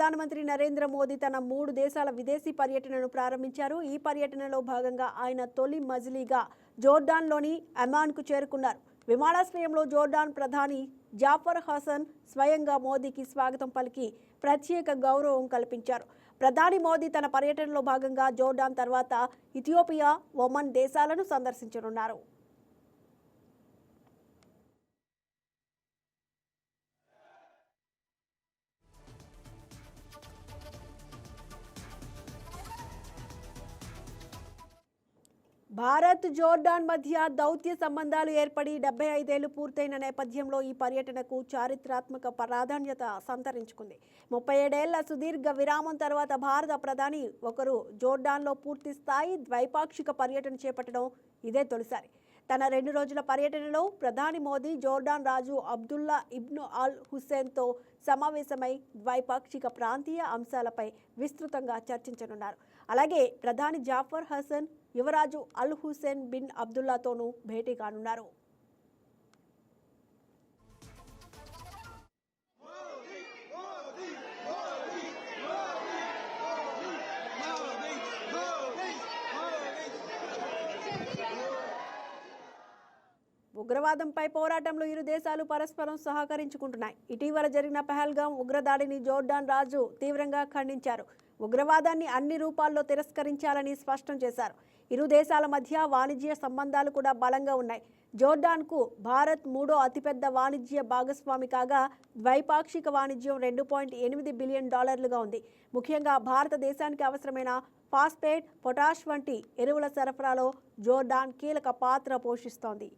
ప్రధానమంత్రి నరేంద్ర మోదీ తన 3 దేశాల విదేశీ పర్యటనను ప్రారంభించారు. ఈ పర్యటనలో భాగంగా ఆయన తొలి మజిలీగా జోర్డాన్లోని అమాన్కు చేరుకున్నారు. విమానాశ్రయంలో జోర్డాన్ ప్రధాని జాఫర్ హసన్ స్వయంగా మోదీకి స్వాగతం పలికి ప్రత్యేక గౌరవం కల్పించారు. ప్రధాని మోదీ తన పర్యటనలో భాగంగా జోర్డాన్ తర్వాత ఇథియోపియా, ఒమన్ దేశాలను సందర్శించనున్నారు. భారత్, జోర్డాన్ మధ్య దౌత్య సంబంధాలు ఏర్పడి 75 ఏళ్లు పూర్తయిన నేపథ్యంలో ఈ పర్యటనకు చారిత్రాత్మక ప్రాధాన్యత సంతరించుకుంది. 37 ఏళ్ల సుదీర్ఘ విరామం తర్వాత భారత ప్రధాని ఒకరు జోర్డాన్లో పూర్తి స్థాయి ద్వైపాక్షిక పర్యటన చేపట్టడం ఇదే తొలిసారి. తన 2 రోజుల పర్యటనలో ప్రధాని మోదీ జోర్డాన్ రాజు అబ్దుల్లా ఇబ్ను అల్ హుస్సేన్తో సమావేశమై ద్వైపాక్షిక ప్రాంతీయ అంశాలపై విస్తృతంగా చర్చించనున్నారు. అలాగే ప్రధాని జాఫర్ హసన్ యువరాజు అల్ హుస్సేన్ బిన్ అబ్దుల్లాతోనూ భేటీ కానున్నారు. ఉగ్రవాదంపై పోరాటంలో ఇరు దేశాలు పరస్పరం సహకరించుకుంటున్నాయి. ఇటీవల జరిగిన పహల్గాం ఉగ్రదాడిని జోర్డాన్ రాజు తీవ్రంగా ఖండించారు. ఉగ్రవాదాన్ని అన్ని రూపాల్లో తిరస్కరించాలని స్పష్టం చేశారు. ఇరు దేశాల మధ్య వాణిజ్య సంబంధాలు కూడా బలంగా ఉన్నాయి. జోర్డాన్కు భారత్ 3వ అతిపెద్ద వాణిజ్య భాగస్వామి కాగా ద్వైపాక్షిక వాణిజ్యం $2.8 బిలియన్ ఉంది. ముఖ్యంగా భారతదేశానికి అవసరమైన ఫాస్ఫేట్, పొటాష్ వంటి ఎరువుల సరఫరాలో జోర్డాన్ కీలక పాత్ర పోషిస్తోంది.